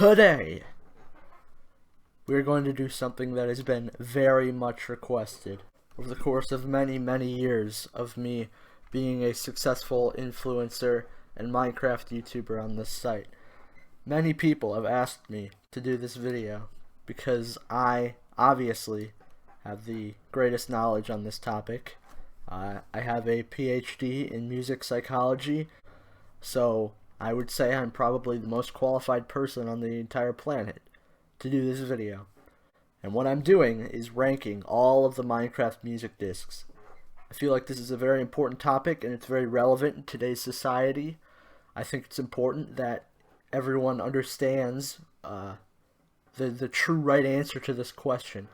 Today, we're going to do something that has been very much requested over the course of many years of me being a successful influencer and Minecraft YouTuber on this site. Many people have asked me to do this video because I obviously have the greatest knowledge on this topic. I have a PhD in music psychology, so I would say I'm probably the most qualified person on the entire planet to do this video. And what I'm doing is ranking all of the Minecraft music discs. I feel like this is a very important topic and it's very relevant in today's society. I think it's important that everyone understands the true right answer to this question.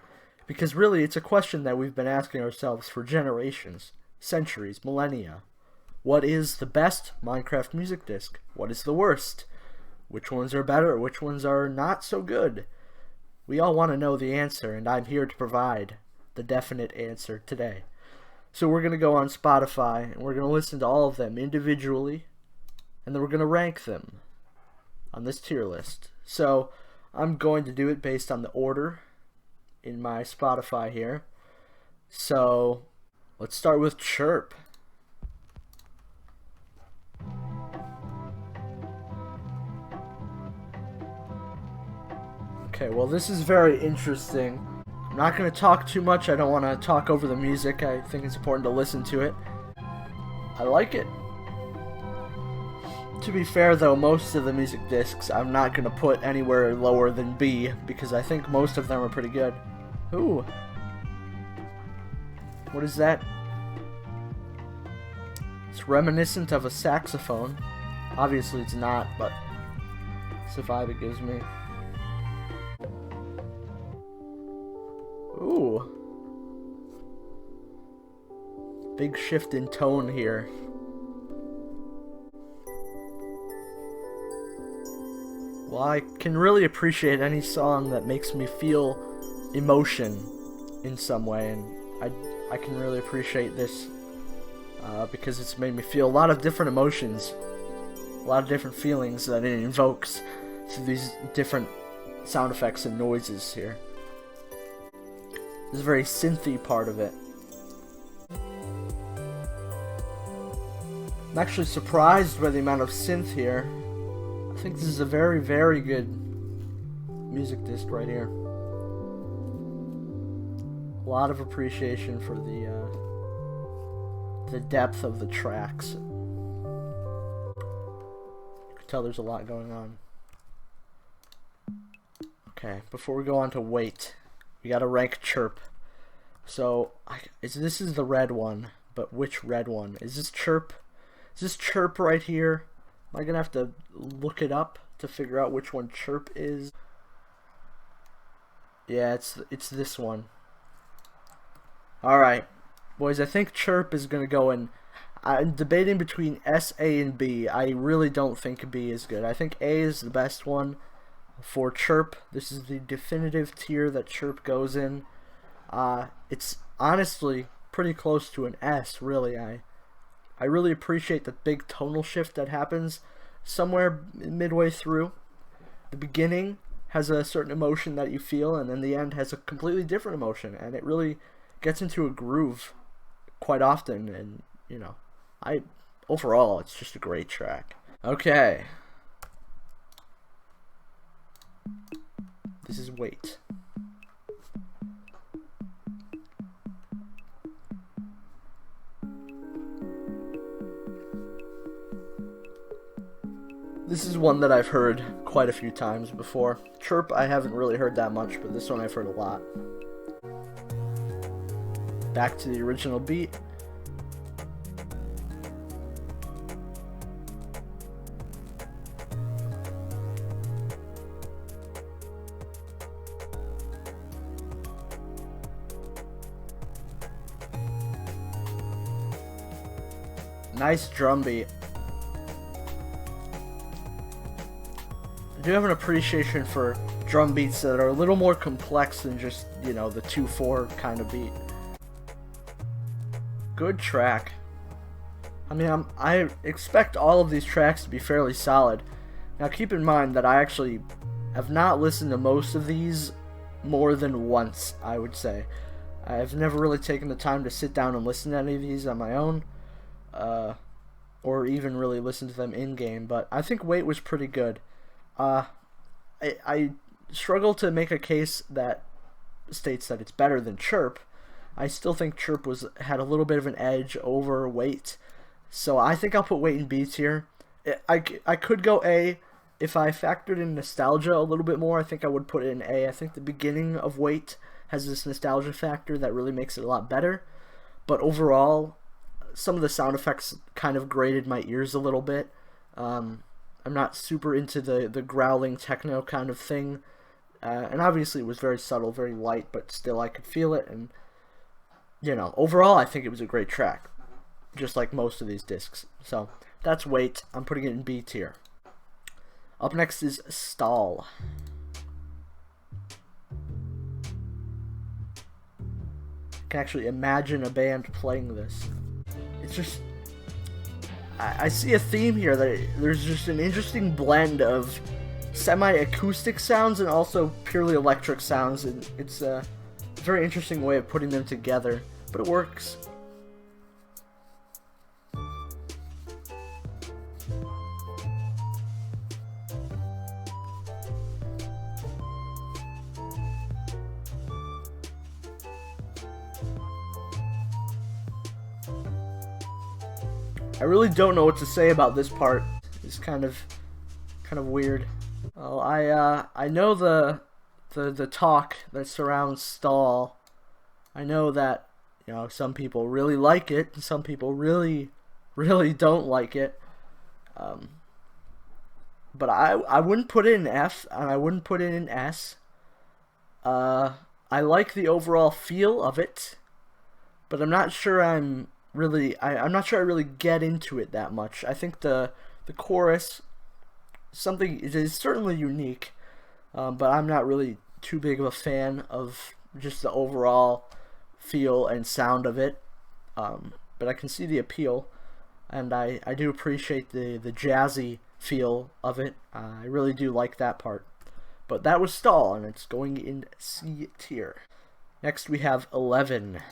Because really, it's a question that we've been asking ourselves for generations, centuries, millennia. What is the best Minecraft music disc? What is the worst? Which ones are better? Which ones are not so good? We all want to know the answer, and I'm here to provide the definite answer today. So we're going to go on Spotify, and we're going to listen to all of them individually, and then we're going to rank them on this tier list. So I'm going to do it based on the order in my Spotify here. So let's start with Chirp. Okay, well, this is very interesting. I'm not going to talk too much. I don't want to talk over the music. I think it's important to listen to it. I like it. To be fair, though, most of the music discs I'm not going to put anywhere lower than B, because I think most of them are pretty good. Ooh. What is that? It's reminiscent of a saxophone. Obviously it's not, but it's the vibe it gives me. Ooh. Big shift in tone here. Well, I can really appreciate any song that makes me feel emotion in some way, and I can really appreciate this because it's made me feel a lot of different emotions, a lot of different feelings that it invokes through these different sound effects and noises here. This is a very synthy part of it. I'm actually surprised by the amount of synth here. I think this is a very good music disc right here. A lot of appreciation for the depth of the tracks. You can tell there's a lot going on. Okay, before we go on to weight, we gotta rank Chirp. So, this is the red one, but which red one? Is this Chirp? Is this Chirp right here? Am I gonna have to look it up to figure out which one Chirp is? Yeah, it's this one. Alright, boys, I think Chirp is gonna go in. I'm debating between S, A, and B. I really don't think B is good. I think A is the best one for Chirp. This is the definitive tier that Chirp goes in. It's honestly pretty close to an S, really. I really appreciate the big tonal shift that happens somewhere midway through. The beginning has a certain emotion that you feel, and then the end has a completely different emotion, and it really gets into a groove quite often, and you know, overall it's just a great track. Okay. This is weight. This is one that I've heard quite a few times before. Chirp I haven't really heard that much, but this one I've heard a lot. Back to the original beat. Nice drum beat. I do have an appreciation for drum beats that are a little more complex than just, you know, the 2/4 kind of beat. Good track. I mean, I expect all of these tracks to be fairly solid. Now keep in mind that I actually have not listened to most of these more than once, I would say. I've never really taken the time to sit down and listen to any of these on my own, or even really listen to them in-game, but I think Wait was pretty good. I struggle to make a case that states that it's better than Chirp. I still think Chirp had a little bit of an edge over Wait, so I think I'll put Wait in B tier. I could go A. If I factored in nostalgia a little bit more, I think I would put it in A. I think the beginning of Wait has this nostalgia factor that really makes it a lot better, but overall, some of the sound effects kind of grated my ears a little bit. I'm not super into the growling techno kind of thing, and obviously it was very subtle, very light, but still I could feel it, and overall I think it was a great track, just like most of these discs. So that's Wait. I'm putting it in B tier. Up next is Stall. I can actually imagine a band playing this. It's just, I see a theme here that there's just an interesting blend of semi-acoustic sounds and also purely electric sounds, and it's a very interesting way of putting them together, but it works. I really don't know what to say about this part. It's kind of weird. Well, I know the talk that surrounds Stall. I know that some people really like it, and some people really don't like it. But I wouldn't put it in F, and I wouldn't put it in S. I like the overall feel of it, but I'm not sure I'm not sure I really get into it that much. I think the chorus, it is certainly unique, but I'm not really too big of a fan of just the overall feel and sound of it. But I can see the appeal, and I do appreciate the jazzy feel of it. I really do like that part. But that was Stall, and it's going in C tier. Next we have 11.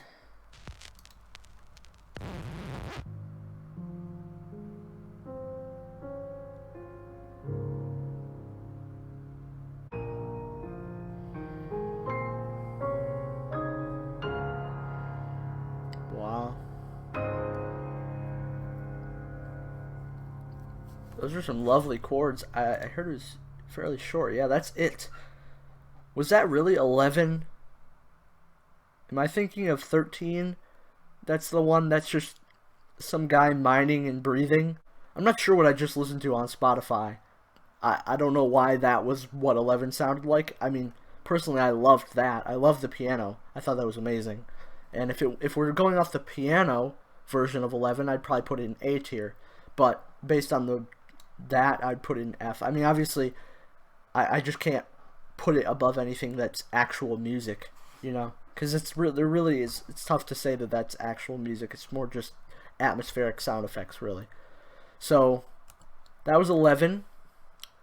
Wow. Those are some lovely chords. I heard it was fairly short. Yeah, that's it. Was that really 11? Am I thinking of 13? That's the one that's just some guy mining and breathing. I'm not sure what I just listened to on Spotify. I don't know why that was what 11 sounded like. I mean, personally, I loved that. I loved the piano. I thought that was amazing. And if we're going off the piano version of 11, I'd probably put it in A tier. But based on that, I'd put it in F. I mean, obviously, I just can't put it above anything that's actual music, because it's tough to say that that's actual music. It's more just atmospheric sound effects, really. So that was 11,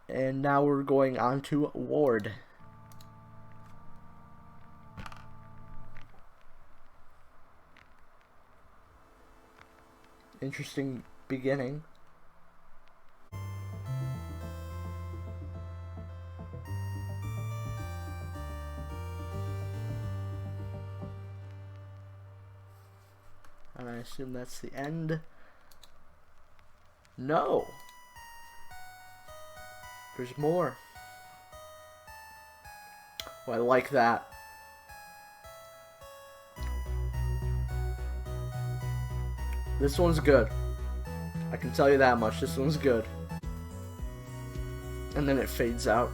and now we're going on to Ward. Interesting beginning. And I assume that's the end. No! There's more. Oh, I like that. This one's good. I can tell you that much. This one's good. And then it fades out.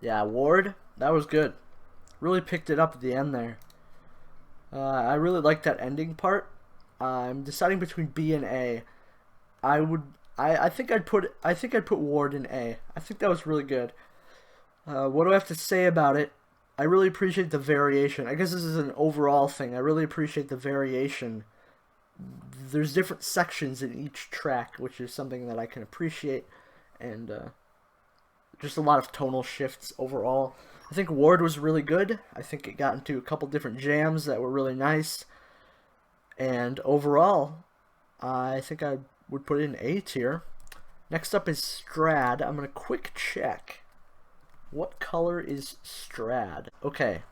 Yeah, Ward, that was good. Really picked it up at the end there. I really like that ending part. I'm deciding between B and A. I think I'd put Ward in A. I think that was really good. What do I have to say about it? I really appreciate the variation. I guess this is an overall thing. I really appreciate the variation. There's different sections in each track, which is something that I can appreciate, and just a lot of tonal shifts overall. I think Ward was really good. I think it got into a couple different jams that were really nice, and overall, I think I would put it in A tier. Next up is Strad. I'm gonna quick check. What color is Strad? Okay,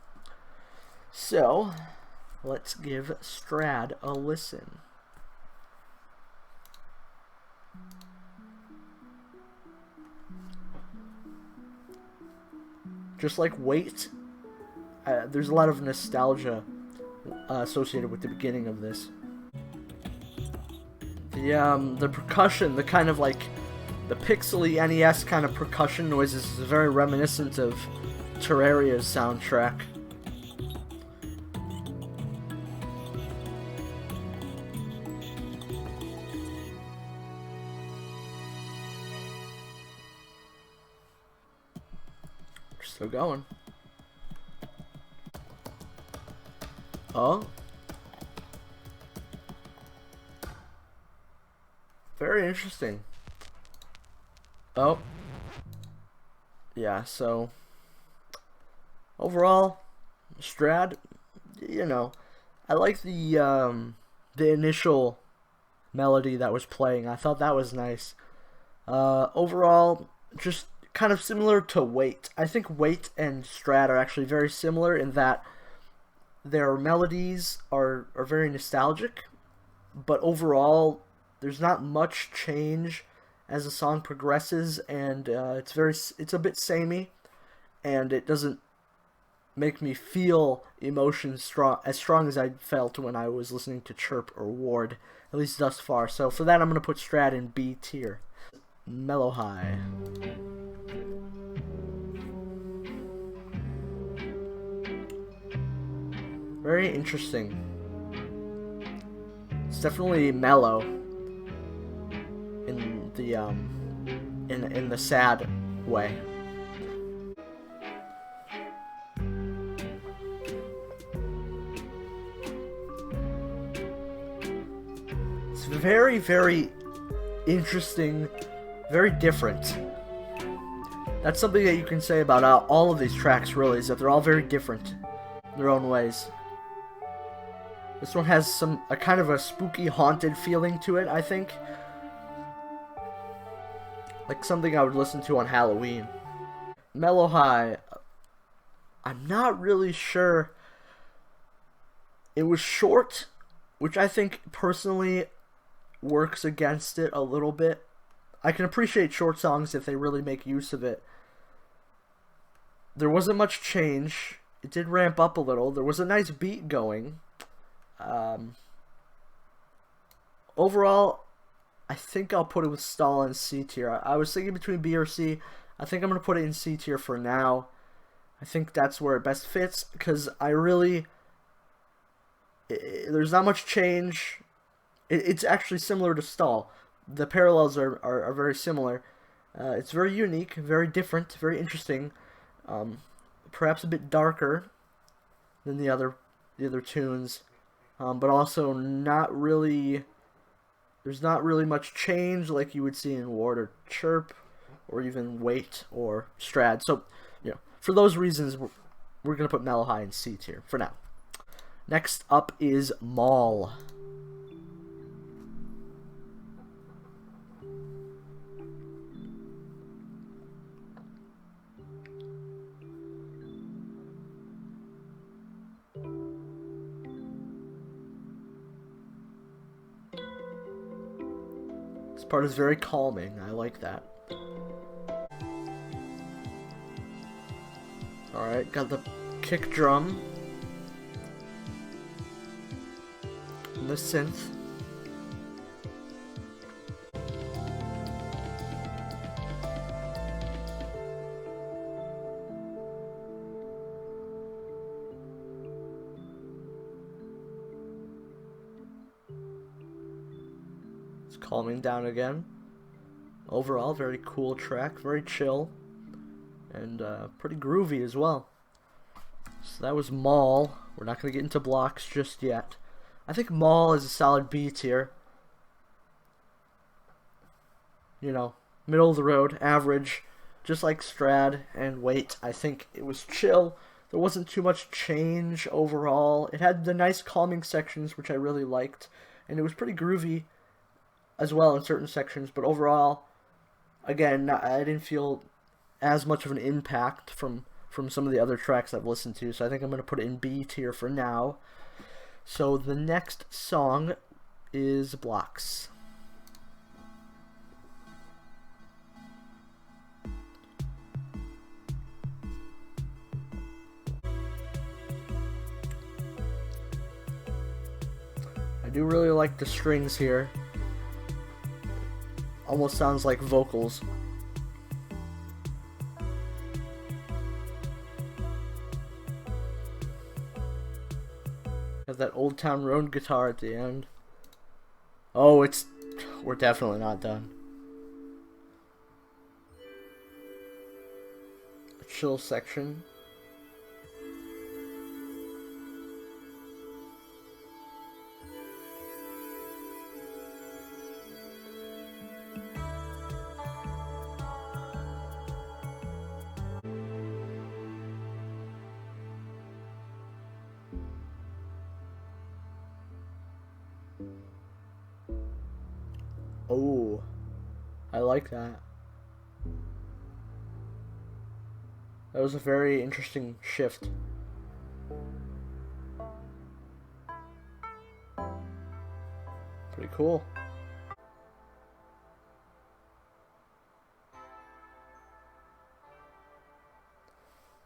so let's give Strad a listen. Just like Wait, there's a lot of nostalgia associated with the beginning of this. The percussion, the kind of like the pixely NES kind of percussion noises is very reminiscent of Terraria's soundtrack. We're still going. Oh. Very interesting. Oh. Yeah, so overall, Strad, you know, I like the initial melody that was playing. I thought that was nice. Overall, just kind of similar to Wait. I think Wait and Strad are actually very similar in that their melodies are very nostalgic, but overall, there's not much change as the song progresses, and it's a bit samey, and it doesn't make me feel emotions as strong as I felt when I was listening to Chirp or Ward, at least thus far. So for that, I'm gonna put Strad in B tier. Mellow High. Very interesting. It's definitely mellow in the in the sad way. It's very, very interesting, very different. That's something that you can say about all of these tracks, really, is that they're all very different in their own ways. This one has a kind of a spooky, haunted feeling to it, I think. Like something I would listen to on Halloween. Mellow High. I'm not really sure. It was short, which I think personally works against it a little bit. I can appreciate short songs if they really make use of it. There wasn't much change. It did ramp up a little. There was a nice beat going. Overall, I think I'll put it with Stall in C tier. I was thinking between B or C. I think I'm going to put it in C tier for now. I think that's where it best fits, because there's not much change. It's actually similar to Stall. The parallels are very similar. It's very unique, very different, very interesting. Perhaps a bit darker than the other tunes. But also not really. There's not really much change like you would see in Ward or Chirp, or even Wait or Strad. So, for those reasons, we're gonna put Mellow High in C tier for now. Next up is Mall. This part is very calming. I like that. Alright, got the kick drum. And the synth. Calming down again. Overall, very cool track, very chill. and pretty groovy as well. So that was Mall. We're not going to get into blocks just yet. I think Mall is a solid B tier. You know, middle of the road, average, just like Strad and Wait. I think it was chill. There wasn't too much change overall. It had the nice calming sections, which I really liked, and it was pretty groovy as well in certain sections, but overall, again, I didn't feel as much of an impact from some of the other tracks I've listened to, so I think I'm going to put it in B tier for now. So the next song is Blocks. I do really like the strings here. Almost sounds like vocals. Have that Old Town Road guitar at the end. Oh, we're definitely not done. A chill section. Oh, I like that. That was a very interesting shift. Pretty cool.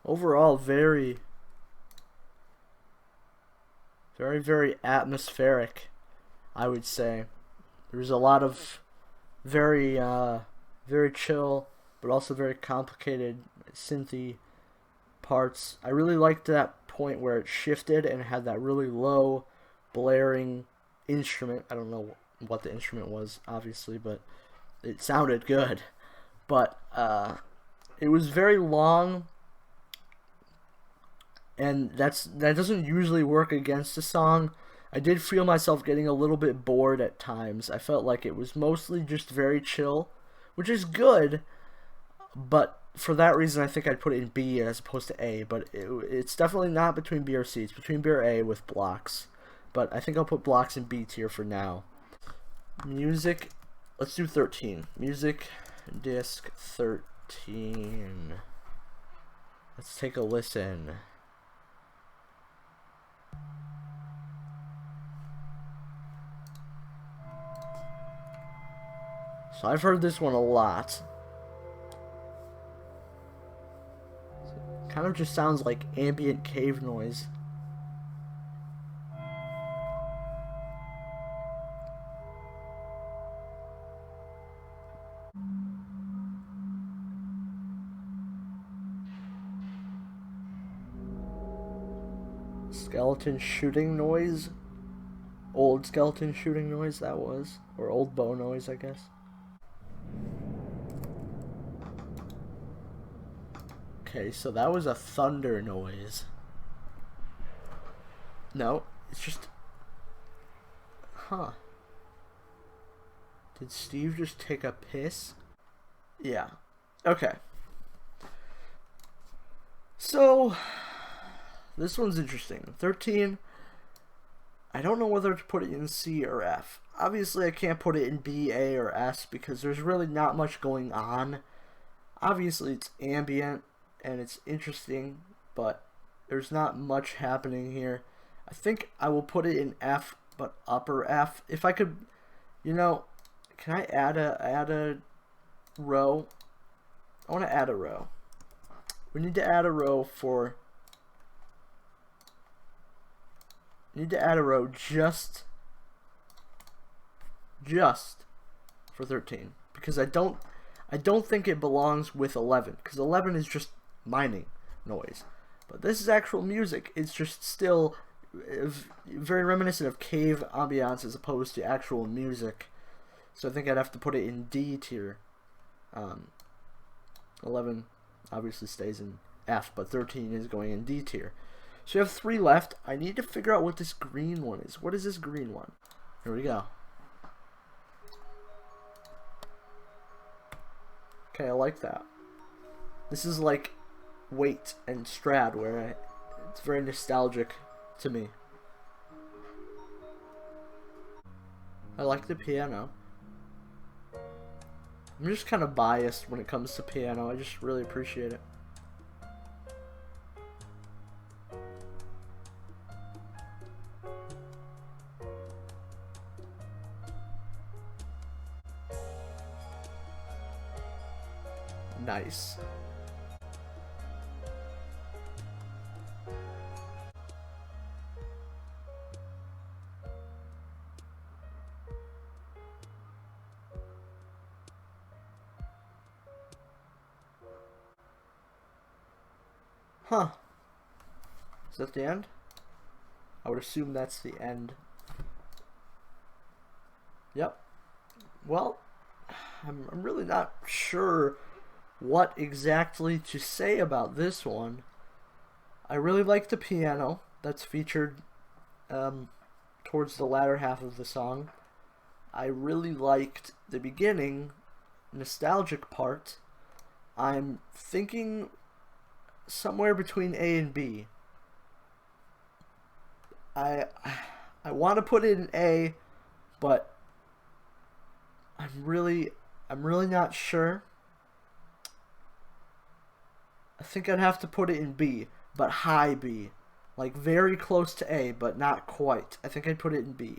Overall, very atmospheric, I would say. There's a lot of very chill, but also very complicated synthy parts. I really liked that point where it shifted and had that really low, blaring instrument. I don't know what the instrument was, obviously, but it sounded good. But it was very long, and that doesn't usually work against a song. I did feel myself getting a little bit bored at times. I felt like it was mostly just very chill, which is good, but for that reason I think I'd put it in B as opposed to A, but it's definitely not between B or C. It's between B or A with Blocks, but I think I'll put Blocks in B tier for now. Music, let's do 13. Music disc 13. Let's take a listen. So I've heard this one a lot. Kind of just sounds like ambient cave noise. Skeleton shooting noise. Old skeleton shooting noise, that was. Or old bow noise, I guess. Okay, so that was a thunder noise. No, it's just... Huh. Did Steve just take a piss? Yeah. Okay. So, this one's interesting. 13, I don't know whether to put it in C or F. Obviously, I can't put it in B, A, or S because there's really not much going on. Obviously, it's ambient and it's interesting, but there's not much happening here. I think I will put it in F, but upper F. If I could, you know, can I add a row? I want to add a row. We need to add a row for... Need to add a row just for 13 because I don't think it belongs with 11 because 11 is just mining noise, but this is actual music. It's just still very reminiscent of cave ambiance as opposed to actual music, so I think I'd have to put it in D tier. 11 obviously stays in F, but 13 is going in D tier. So you have 3 left. I need to figure out what this green one is. What is this green one? Here we go. Okay, I like that. This is like Weight and Strad, where it's very nostalgic to me. I like the piano. I'm just kind of biased when it comes to piano. I just really appreciate it. Nice. Huh. Is that the end? I would assume that's the end. Yep. Well, I'm really not sure what exactly to say about this one. I really like the piano that's featured towards the latter half of the song. I really liked the beginning, nostalgic part. I'm thinking somewhere between A and B. I want to put it in A, but I'm really not sure. I think I'd have to put it in B, but high B. Like very close to A, but not quite. I think I'd put it in B.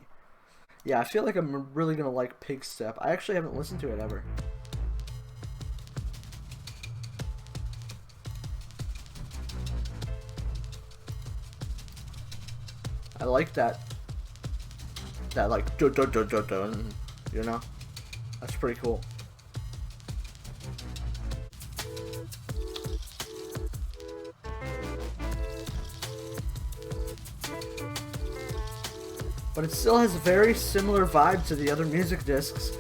Yeah, I feel like I'm really gonna like Pig Step. I actually haven't listened to it ever. I like that like dun dun dun dun dun, you know? That's pretty cool. But it still has a very similar vibe to the other music discs.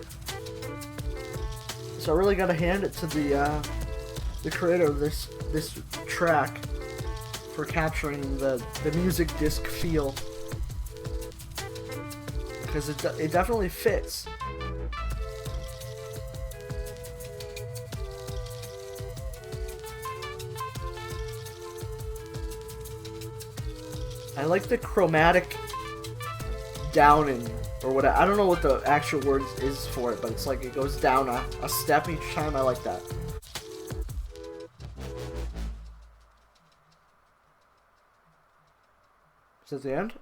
So I really gotta hand it to the creator of this track for capturing the music disc feel. Because it definitely fits. I like the chromatic downing, or what, I don't know what the actual word is for it, but it's like it goes down a step each time. I like that. Is that the end?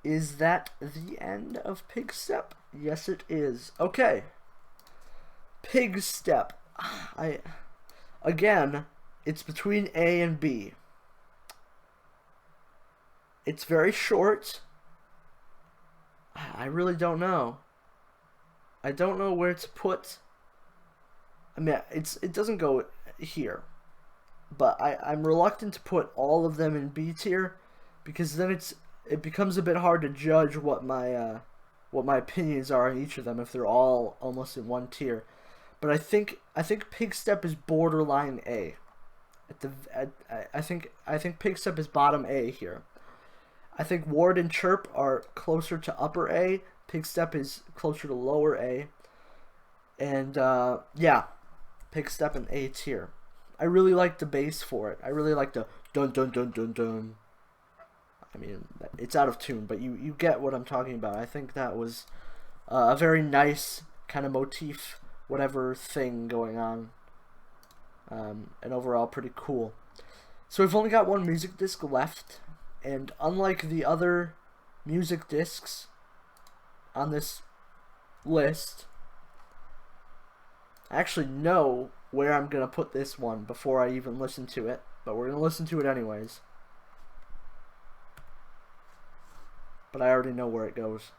Is that the end of Pig Step? Yes, it is. Okay. Pig Step. Again, it's between A and B. It's very short. I really don't know. I don't know where to put. I mean, it doesn't go here, but I'm reluctant to put all of them in B tier, because then it becomes a bit hard to judge what my opinions are on each of them if they're all almost in one tier. But I think Pig Step is borderline A. I think Pig Step is bottom A here. I think Ward and Chirp are closer to upper A. Pig Step is closer to lower A. And yeah, Pig Step in A tier. I really like the bass for it. I really like the dun dun dun dun dun. I mean, it's out of tune, but you get what I'm talking about. I think that was a very nice kind of motif, whatever thing going on. And overall pretty cool. So we've only got one music disc left. And unlike the other music discs on this list, I actually know where I'm going to put this one before I even listen to it. But we're going to listen to it anyways. But I already know where it goes.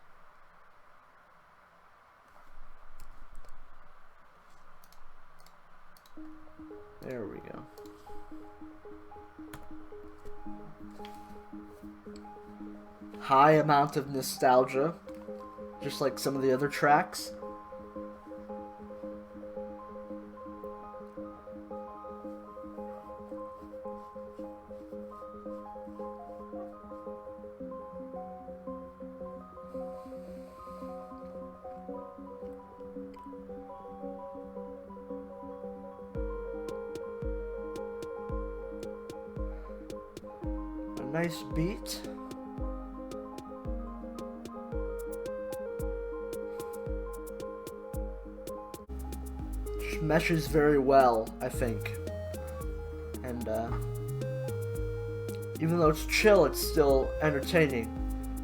There we go. High amount of nostalgia, just like some of the other tracks. nice beat. Just meshes very well, I think. And even though it's chill, it's still entertaining.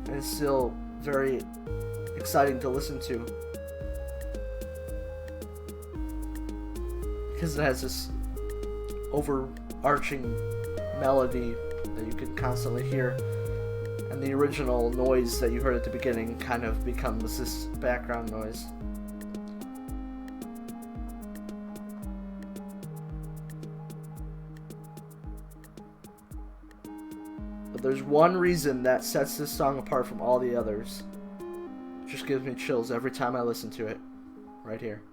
And it's still very exciting to listen to. Because it has this overarching melody that you can constantly hear, and the original noise that you heard at the beginning kind of becomes this background noise. But there's one reason that sets this song apart from all the others. It just gives me chills every time I listen to it. Right here.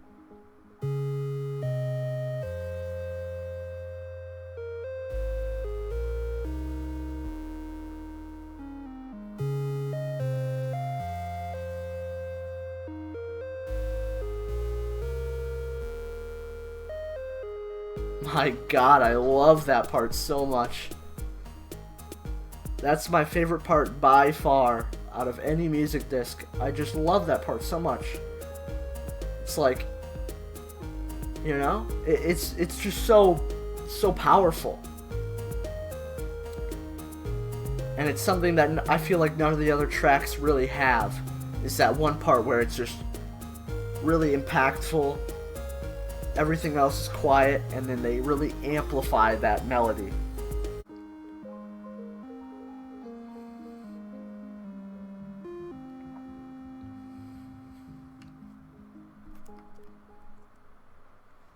My god, I love that part so much. That's my favorite part by far out of any music disc. I just love that part so much. It's like, you know, it's just so powerful. And it's something that I feel like none of the other tracks really have. Is that one part where it's just really impactful. Everything else is quiet, and then they really amplify that melody.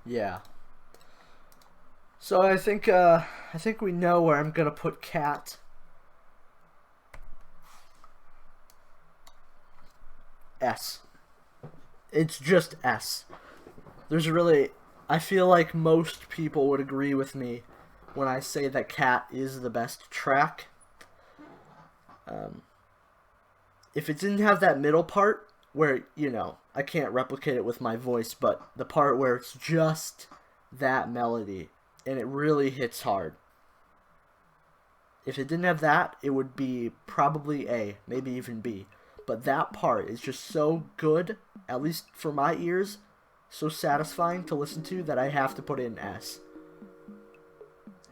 Yeah. So I think we know where I'm gonna put Cat. S. It's just S. There's really, I feel like most people would agree with me when I say that Cat is the best track. If it didn't have that middle part, where, you know, I can't replicate it with my voice, but the part where it's just that melody, and it really hits hard. If it didn't have that, it would be probably A, maybe even B. But that part is just so good, at least for my ears, so satisfying to listen to that I have to put it in S.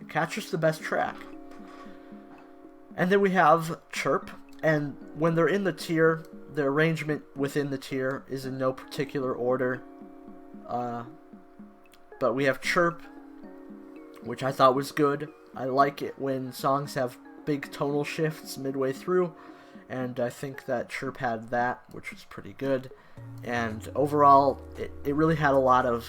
Cat's just the best track. And then we have Chirp, and when they're in the tier, the arrangement within the tier is in no particular order. But we have Chirp, which I thought was good. I like it when songs have big tonal shifts midway through, and I think that Chirp had that, which was pretty good. And overall, it really had a lot of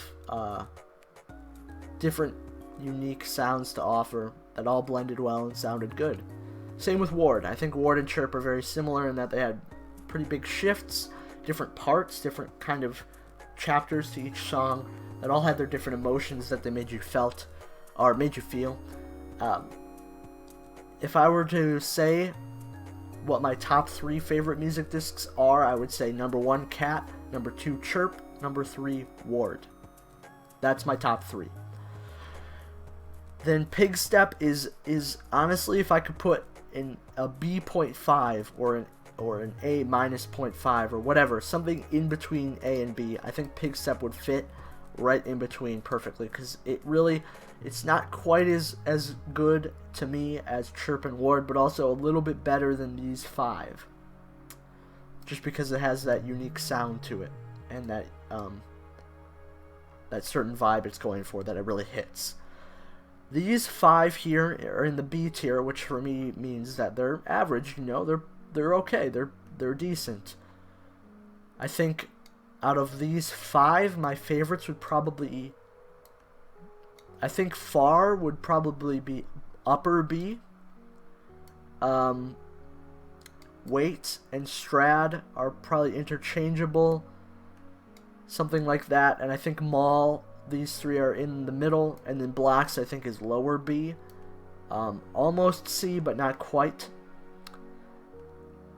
different, unique sounds to offer that all blended well and sounded good. Same with Ward. I think Ward and Chirp are very similar in that they had pretty big shifts, different parts, different kind of chapters to each song that all had their different emotions that they made you felt, or made you feel. If I were to say what my top 3 favorite music discs are, I would say number 1, Cat, number 2, Chirp, number 3, Ward. That's my top 3. Then Pig Step is honestly, if I could put in a B.5 or an A minus 0.5 or whatever, something in between A and B, I think Pig Step would fit right in between perfectly, because it's not quite as good to me as Chirp and Ward, but also a little bit better than these 5, just because it has that unique sound to it and that certain vibe it's going for that it really hits. These 5 here are in the B tier, which for me means that they're average. You know, they're okay. They're decent. I think out of these 5, my favorites would probably, I think Far would probably be upper B. Wait and Strad are probably interchangeable, something like that. And I think Mall, these 3 are in the middle, and then Blacks I think is lower B. Almost C, but not quite.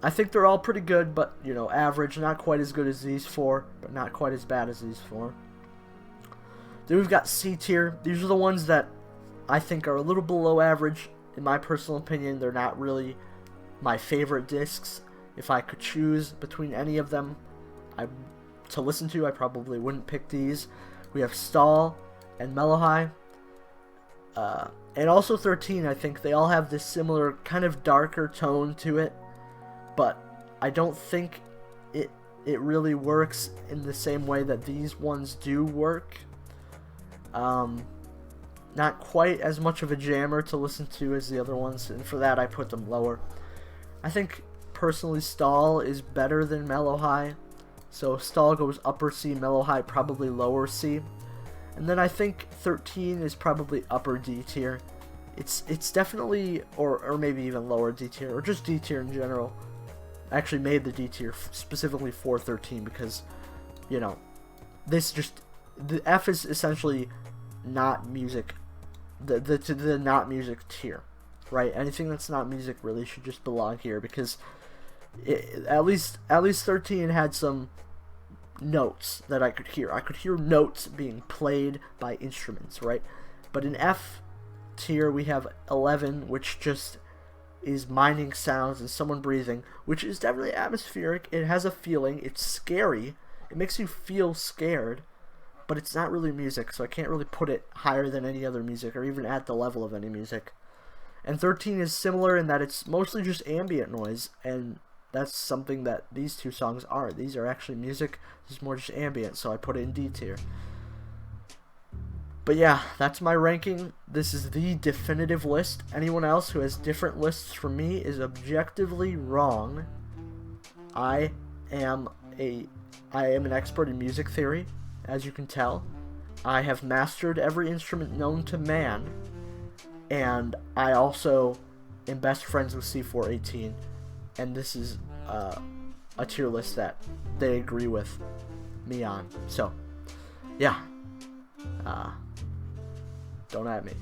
I think they're all pretty good, but, you know, average. Not quite as good as these 4, but not quite as bad as these 4. Then we've got C tier. These are the ones that I think are a little below average in my personal opinion, they're not really my favorite discs. If I could choose between any of them to listen to, I probably wouldn't pick these. We have Stall and Mellow High. And also 13, I think they all have this similar kind of darker tone to it, but I don't think it really works in the same way that these ones do work. Not quite as much of a jammer to listen to as the other ones, and for that I put them lower. I think personally Stall is better than Mellow High, so Stall goes upper C, Mellow High probably lower C. And then I think 13 is probably upper D tier. It's definitely, or maybe even lower D tier, or just D tier in general. I actually made the D tier specifically for 13 because, you know, the F is essentially not music, the not music tier, right? Anything that's not music really should just belong here because at least 13 had some notes that I could hear. I could hear notes being played by instruments, right? But in F tier we have 11, which just is mining sounds and someone breathing, which is definitely atmospheric. It has a feeling. It's scary. It makes you feel scared, but it's not really music, so I can't really put it higher than any other music or even at the level of any music. And 13 is similar in that it's mostly just ambient noise, and that's something that these two songs are. These are actually music. This is more just ambient, so I put it in D tier. But yeah, that's my ranking. This is the definitive list. Anyone else who has different lists from me is objectively wrong. I am an expert in music theory, as you can tell. I have mastered every instrument known to man, and I also am best friends with C418, and this is a tier list that they agree with me on. So, yeah. Don't at me.